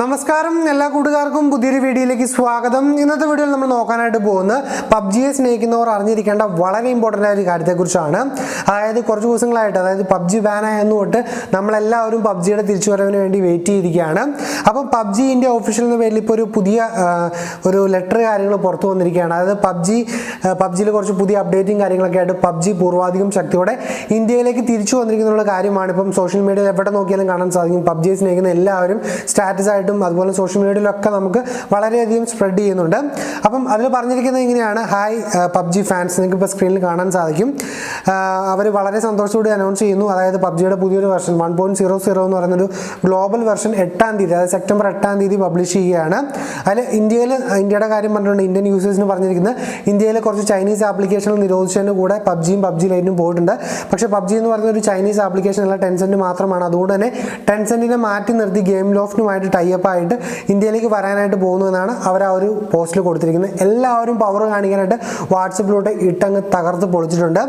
നമസ്കാരം എല്ലാ കൂട്ടുകാർക്കും പുതിയൊരു വീഡിയോയിലേക്ക് സ്വാഗതം. ഇന്നത്തെ വീഡിയോയിൽ നമ്മൾ നോക്കാനായിട്ട് പോകുന്നത് പബ്ജിയെ സ്നേഹിക്കുന്നവർ അറിഞ്ഞിരിക്കേണ്ട വളരെ ഇമ്പോർട്ടൻ്റ് ആയ ഒരു കാര്യത്തെക്കുറിച്ചാണ്. അതായത് കുറച്ച് ദിവസങ്ങളായിട്ട്, അതായത് പബ്ജി ബാൻ ആയെന്ന് തൊട്ട് നമ്മളെല്ലാവരും പബ്ജിയുടെ തിരിച്ചുവരവിന് വേണ്ടി വെയിറ്റ് ചെയ്തിരിക്കുകയാണ്. അപ്പം പബ്ജി ഇന്ത്യ ഒഫീഷ്യൽ എന്ന പേരിൽ ഇപ്പോൾ ഒരു പുതിയ ഒരു ലെറ്റർ കാര്യങ്ങൾ പുറത്തു വന്നിരിക്കുകയാണ്. അതായത് പബ്ജിയിൽ കുറച്ച് പുതിയ അപ്ഡേറ്റും കാര്യങ്ങളൊക്കെ ആയിട്ട് പബ്ജി പൂർവാധികം ശക്തിയോടെ ഇന്ത്യയിലേക്ക് തിരിച്ചു വന്നിരിക്കുന്നുള്ള കാര്യമാണ് ഇപ്പം സോഷ്യൽ മീഡിയയിൽ എവിടെ നോക്കിയാലും കാണാൻ സാധിക്കും. പബ്ജിയെ സ്നേഹിക്കുന്ന എല്ലാവരും സ്റ്റാറ്റസ് അതുപോലെ സോഷ്യൽ മീഡിയയിലൊക്കെ നമുക്ക് വളരെയധികം സ്പ്രെഡ് ചെയ്യുന്നുണ്ട്. അപ്പം അതിൽ പറഞ്ഞിരിക്കുന്നത് ഇങ്ങനെയാണ്: ഹായ് പബ്ജി ഫാൻസ്, നിങ്ങൾക്ക് ഇപ്പോൾ സ്ക്രീനിൽ കാണാൻ സാധിക്കും. അവർ വളരെ സന്തോഷത്തോടെ അനൗൺസ് ചെയ്യുന്നു. അതായത് പബ്ജിയുടെ പുതിയൊരു വെർഷൻ 1.00 എന്ന് പറയുന്നൊരു ഗ്ലോബൽ വെർഷൻ 8-ാം തീയതി, അതായത് സെപ്റ്റംബർ 8-ാം തീയതി പബ്ലിഷ് ചെയ്യുകയാണ്. അതിൽ ഇന്ത്യയുടെ കാര്യം പറഞ്ഞിട്ടുണ്ട്. ഇന്ത്യൻ യൂസേഴ്സിന് പറഞ്ഞിരിക്കുന്നത് ഇന്ത്യയിലെ കുറച്ച് ചൈനീസ് ആപ്ലിക്കേഷനുകൾ നിരോധിച്ചതിന് കൂടെ പബ്ജിയും പബ്ജി ലൈറ്റും പോയിട്ടുണ്ട്. പക്ഷേ പബ്ജി എന്ന് പറയുന്ന ഒരു ചൈനീസ് ആപ്ലിക്കേഷൻ അല്ല, ടെൻസെന്റ് മാത്രമാണ്. അതുകൊണ്ട് തന്നെ ടെൻസെന്റിനെ മാറ്റി നിർത്തി ഗെയിം ലോഫ്റ്റുമായിട്ട് ടൈപ്പായിട്ട് ഇന്ത്യയിലേക്ക് വരാനായിട്ട് പോകുന്നു എന്നാണ് അവർ ആ ഒരു പോസ്റ്റിൽ കൊടുത്തിരിക്കുന്നത്. എല്ലാവരും പവർ കാണിക്കാനായിട്ട് വാട്സപ്പിലൂടെ ഇട്ടങ്ങ് തകർത്ത് പൊളിച്ചിട്ടുണ്ട്.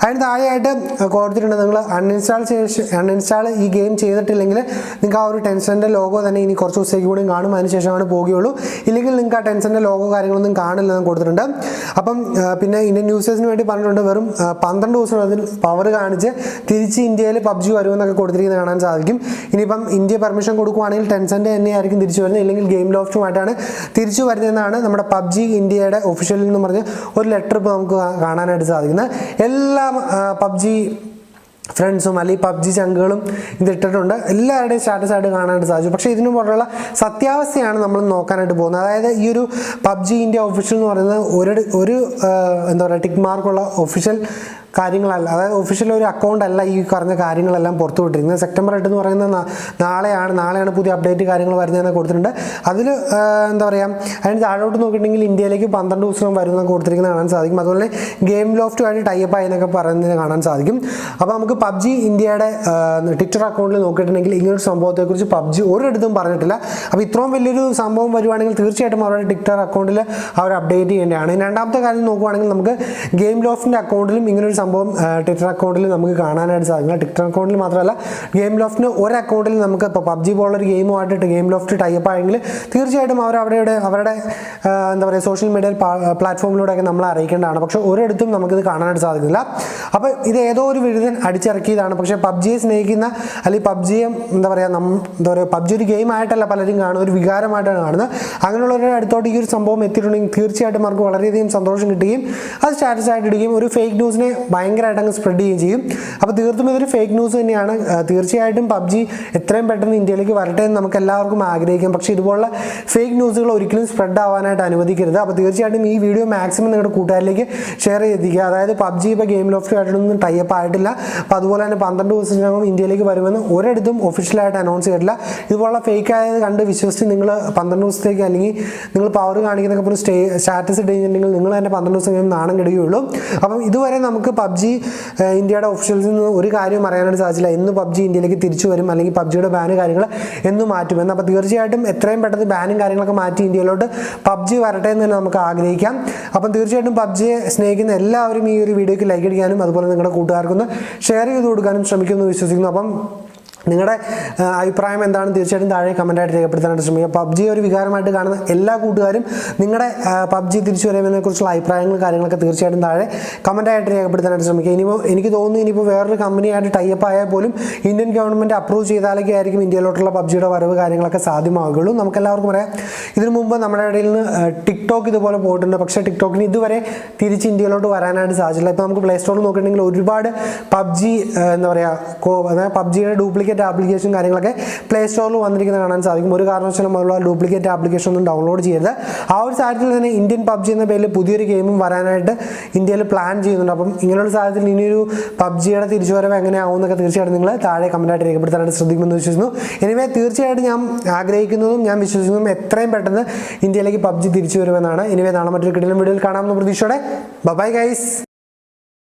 അതിന് താഴെയായിട്ട് കൊടുത്തിട്ടുണ്ട്: നിങ്ങൾ അൺഇൻസ്റ്റാൾ ഈ ഗെയിം ചെയ്തിട്ടില്ലെങ്കിൽ നിങ്ങൾക്ക് ആ ഒരു ടെൻഷൻ്റെ ലോഗോ തന്നെ ഇനി കുറച്ച് ദിവസത്തേക്ക് കൂടി കാണും, അതിനുശേഷമാണ് പോകുകയുള്ളൂ. ഇല്ലെങ്കിൽ നിങ്ങൾക്ക് ആ ടെൻഷൻ്റെ ലോഗോ കാര്യങ്ങളൊന്നും കാണില്ലെന്ന് കൊടുത്തിട്ടുണ്ട്. അപ്പം പിന്നെ ഇന്ത്യൻ യൂസേഴ്സിന് വേണ്ടി പറഞ്ഞിട്ടുണ്ട് വെറും 12 ദിവസം അതിൽ പവർ കാണിച്ച് തിരിച്ച് ഇന്ത്യയിൽ പബ്ജി വരുമെന്നൊക്കെ കൊടുത്തിരിക്കുന്നത് കാണാൻ സാധിക്കും. ഇനിയിപ്പം ഇന്ത്യ പെർമിഷൻ കൊടുക്കുകയാണെങ്കിൽ ടെൻസെന്റ് തന്നെയായിരിക്കും തിരിച്ചു വരുന്നത്, ഇല്ലെങ്കിൽ ഗെയിം ലോഫ്റ്റുമായിട്ടാണ് തിരിച്ചു വരുന്നതെന്നാണ് നമ്മുടെ പബ്ജി ഇന്ത്യയുടെ ഒഫീഷ്യലിൽ നിന്ന് പറഞ്ഞ് ഒരു ലെറ്റർ ഇപ്പോൾ നമുക്ക് കാണാനായിട്ട് സാധിക്കുന്നത്. എല്ലാ പബ്ജി ഫ്രണ്ട്സും അല്ലെങ്കിൽ പബ്ജി ചങ്കുകളും ഇതിട്ടിട്ടുണ്ട്. എല്ലാവരുടെയും സ്റ്റാറ്റസ് ആയിട്ട് കാണാനായിട്ട് സാധിച്ചു. പക്ഷേ ഇതിനു പുറത്തുള്ള സത്യാവസ്ഥയാണ് നമ്മൾ നോക്കാനായിട്ട് പോകുന്നത്. അതായത് ഈ ഒരു പബ്ജി ഇന്ത്യ ഒഫീഷ്യൽ എന്ന് പറയുന്നത് ഒരു എന്താ പറയുക ടിക്ക് മാർക്കുള്ള ഒഫീഷ്യൽ കാര്യങ്ങളല്ല, അതായത് ഒഫീഷ്യൽ ഒരു അക്കൗണ്ട് അല്ല ഈ പറഞ്ഞ കാര്യങ്ങളെല്ലാം പുറത്തു വിട്ടിരിക്കുന്നത്. സെപ്റ്റംബർ 8 എന്ന് പറയുന്നത് നാളെയാണ് പുതിയ അപ്ഡേറ്റ് കാര്യങ്ങൾ വരുന്നതെന്ന് കൊടുത്തിട്ടുണ്ട്. അതിൽ എന്താ പറയുക, അതിന് താഴോട്ട് നോക്കിയിട്ടുണ്ടെങ്കിൽ ഇന്ത്യയിലേക്ക് 12 ദിവസം വരുന്നതെന്ന് കൊടുത്തിരിക്കുന്നത് കാണാൻ സാധിക്കും. അതുപോലെ ഗെയിം ലോഫ്റ്റുമായിട്ട് ടൈപ്പ് ആയി എന്നൊക്കെ പറയുന്നത് കാണാൻ സാധിക്കും. അപ്പോൾ നമുക്ക് പബ്ജി ഇന്ത്യയുടെ ട്വിറ്റർ അക്കൗണ്ടിൽ നോക്കിയിട്ടുണ്ടെങ്കിൽ ഇങ്ങനൊരു സംഭവത്തെക്കുറിച്ച് പബ്ജി ഒരിടത്തും പറഞ്ഞിട്ടില്ല. അപ്പോൾ ഇത്രയും വലിയൊരു സംഭവം വരുവാണെങ്കിൽ തീർച്ചയായിട്ടും അവരുടെ ട്വിറ്റർ അക്കൗണ്ടിൽ അവർ അപ്ഡേറ്റ് ചെയ്യേണ്ടതാണ്. രണ്ടാമത്തെ കാര്യം നോക്കുവാണെങ്കിൽ നമുക്ക് ഗെയിം ലോഫ്റ്റിൻ്റെ അക്കൗണ്ടിലും ഇങ്ങനൊരു സംഭവം ട്വിറ്റർ അക്കൗണ്ടിൽ നമുക്ക് കാണാനായിട്ട് സാധിക്കില്ല. ട്വിറ്റർ അക്കൗണ്ടിൽ മാത്രമല്ല, ഗെയിം ലോഫ്റ്റിന് ഒരു അക്കൗണ്ടിൽ നമുക്ക് ഇപ്പോൾ പബ്ജി പോലുള്ളൊരു ഗെയിമുമായിട്ട് ഗെയിം ലോഫ്റ്റ് ടൈപ്പ് ആയെങ്കിൽ തീർച്ചയായിട്ടും അവരുടെ എന്താ പറയുക സോഷ്യൽ മീഡിയ പ്ലാറ്റ്ഫോമിലൂടെയൊക്കെ നമ്മളെ അറിയിക്കേണ്ടതാണ്. പക്ഷേ ഒരിടത്തും നമുക്കിത് കാണാനായിട്ട് സാധിക്കില്ല. അപ്പോൾ ഇത് ഏതോ ഒരു വിരുദ്ധൻ അടിച്ചിറക്കിയതാണ്. പക്ഷേ പബ്ജിയെ സ്നേഹിക്കുന്ന അല്ലെങ്കിൽ പബ്ജിയെ എന്താ പറയുക പബ്ജി ഒരു ഗെയിം ആയിട്ടല്ല പലരും കാണുന്നത്, ഒരു വികാരമായിട്ടാണ് കാണുന്നത്. അങ്ങനെയുള്ളവരുടെ അടുത്തോട്ട് ഈ ഒരു സംഭവം എത്തിയിട്ടുണ്ടെങ്കിൽ തീർച്ചയായിട്ടും അവർക്ക് വളരെയധികം സന്തോഷം കിട്ടുകയും അത് സ്റ്റാറ്റസ് ആയിട്ട് ഇടുകയും ഒരു ഫേക്ക് ന്യൂസിനെ ഭയങ്കരമായിട്ട് അങ്ങ് സ്പ്രെഡ് ചെയ്യുകയും ചെയ്യും. അപ്പോൾ തീർത്തും ഇതൊരു ഫേക്ക് ന്യൂസ് തന്നെയാണ്. തീർച്ചയായിട്ടും പബ്ജി എത്രയും പെട്ടെന്ന് ഇന്ത്യയിലേക്ക് വരട്ടെ എന്ന് നമുക്ക് എല്ലാവർക്കും ആഗ്രഹിക്കാം. പക്ഷേ ഇതുപോലുള്ള ഫേക്ക് ന്യൂസുകൾ ഒരിക്കലും സ്പ്രെഡ് ആവാനായിട്ട് അനുവദിക്കരുത്. അപ്പോൾ തീർച്ചയായിട്ടും ഈ വീഡിയോ മാക്സിമം നിങ്ങളുടെ കൂട്ടുകാരിലേക്ക് ഷെയർ ചെയ്തിരിക്കുക. അതായത് പബ്ജി ഇപ്പോൾ ഗെയിം ലോഫ്റ്റുമായിട്ടൊന്നും ടൈപ്പ് ആയിട്ടില്ല. അപ്പോൾ അതുപോലെ തന്നെ 12 ദിവസത്തിനകം ഇന്ത്യയിലേക്ക് വരുമെന്ന് ഒരിടത്തും ഒഫീഷ്യലായിട്ട് അനൗൺസ് ചെയ്തിട്ടില്ല. ഇതുപോലുള്ള ഫേക്ക് ആയത് കണ്ട് വിശ്വസിച്ച് നിങ്ങൾ 12 ദിവസത്തേക്ക് അല്ലെങ്കിൽ നിങ്ങൾ പവർ കാണിക്കുന്നൊക്കെ പോലും സ്റ്റാറ്റസ് ഇട്ട് കഴിഞ്ഞിട്ടുണ്ടെങ്കിൽ നിങ്ങൾ തന്നെ 12 ദിവസം കഴിയുമ്പോൾ നാണം കെടുകയുള്ളൂ. അപ്പം ഇതുവരെ നമുക്ക് പബ്ജി ഇന്ത്യയുടെ ഒഫീഷ്യൽസിൽ നിന്ന് ഒരു കാര്യം അറിയാനായിട്ട് സാധിച്ചില്ല. എന്ന് പബ്ജി ഇന്ത്യയിലേക്ക് തിരിച്ചു വരും അല്ലെങ്കിൽ പബ്ജിയുടെ ബാന് കാര്യങ്ങൾ എന്ന് മാറ്റുമെന്ന്. അപ്പോൾ തീർച്ചയായിട്ടും എത്രയും പെട്ടെന്ന് ബാനും കാര്യങ്ങളൊക്കെ മാറ്റി ഇന്ത്യയിലോട്ട് പബ്ജി വരട്ടെ എന്ന് തന്നെ നമുക്ക് ആഗ്രഹിക്കാം. അപ്പം തീർച്ചയായിട്ടും പബ്ജിയെ സ്നേഹിക്കുന്ന എല്ലാവരും ഈ ഒരു വീഡിയോയ്ക്ക് ലൈക്ക് അടിക്കാനും അതുപോലെ നിങ്ങളുടെ കൂട്ടുകാർക്കൊന്ന് ഷെയർ ചെയ്ത് കൊടുക്കാനും ശ്രമിക്കുമെന്ന് വിശ്വസിക്കുന്നു. അപ്പം നിങ്ങളുടെ അഭിപ്രായം എന്താണെന്ന് തീർച്ചയായിട്ടും താഴെ കമൻറ്റായിട്ട് രേഖപ്പെടുത്താനായിട്ട് ശ്രമിക്കുക. പബ്ജി ഒരു വികാരമായിട്ട് കാണുന്ന എല്ലാ കൂട്ടുകാരും നിങ്ങളുടെ പബ്ജി തിരിച്ചു വരുന്നതിനെക്കുറിച്ചുള്ള അഭിപ്രായങ്ങളും കാര്യങ്ങളൊക്കെ തീർച്ചയായിട്ടും താഴെ കമൻറ്റായിട്ട് രേഖപ്പെടുത്താനായിട്ട് ശ്രമിക്കുക. എനിക്ക് തോന്നുന്നു ഇനിയിപ്പോൾ വേറൊരു കമ്പനിയായിട്ട് ടൈപ്പ് ആയാൽ പോലും ഇന്ത്യൻ ഗവൺമെൻറ് അപ്രൂവ് ചെയ്താലൊക്കെ ആയിരിക്കും ഇന്ത്യയിലോട്ടുള്ള പബ്ജിയുടെ വരവ് കാര്യങ്ങളൊക്കെ സാധ്യമാകുകയുള്ളൂ. നമുക്കെല്ലാവർക്കും അറിയാം, ഇതിനു മുമ്പ് നമ്മുടെ ഇടയിൽ നിന്ന് ടിക്ടോക്ക് ഇതുപോലെ പോയിട്ടുണ്ട്. പക്ഷേ ടിക്ടോക്കിന് ഇതുവരെ തിരിച്ച് ഇന്ത്യയിലോട്ട് വരാനായിട്ട് സാധിച്ചില്ല. ഇപ്പോൾ നമുക്ക് പ്ലേ സ്റ്റോറിൽ നോക്കിയിട്ടുണ്ടെങ്കിൽ ഒരുപാട് പബ്ജി എന്താ പറയുക പബ്ജിയുടെ ഡ്യൂപ്ലിക്കേറ്റ് ആപ്ലിക്കേഷൻ കാര്യങ്ങളൊക്കെ പ്ലേ സ്റ്റോറിൽ വന്നിരിക്കുന്നത് കാണാൻ സാധിക്കും. ഒരു കാരണവശാലും അതുള്ള ഡ്യൂപ്ലിക്കേറ്റ് ആപ്ലിക്കേഷൻ ഒന്നും ഡൗൺലോഡ് ചെയ്യരുത്. ആ ഒരു സാഹചര്യത്തിൽ തന്നെ ഇന്ത്യൻ പബ്ജി എന്ന പേരിൽ പുതിയൊരു ഗെയിമും വരാനായിട്ട് ഇന്ത്യയിൽ പ്ലാൻ ചെയ്യുന്നുണ്ട്. അപ്പം ഇങ്ങനെയുള്ള സാഹചര്യത്തിൽ ഇനിയൊരു പബ്ജിയുടെ തിരിച്ചുവരവ് എങ്ങനെയാവും എന്നൊക്കെ തീർച്ചയായിട്ടും നിങ്ങൾ താഴെ കമൻറ്റായിട്ട് രേഖപ്പെടുത്താനായിട്ട് ശ്രദ്ധിക്കുമെന്ന് വിശ്വസിക്കുന്നു. എനിവേ തീർച്ചയായിട്ടും ഞാൻ ആഗ്രഹിക്കുന്നതും ഞാൻ വിശ്വസിക്കുന്നതും എത്രയും പെട്ടെന്ന് ഇന്ത്യയിലേക്ക് പബ്ജി തിരിച്ചു വരുമെന്നാണ്. എനിവേ നാളെ മറ്റൊരു കിടിലൻ വീഡിയോയിൽ കാണാമെന്ന പ്രതീക്ഷയോടെ ബൈ ഗൈസ്.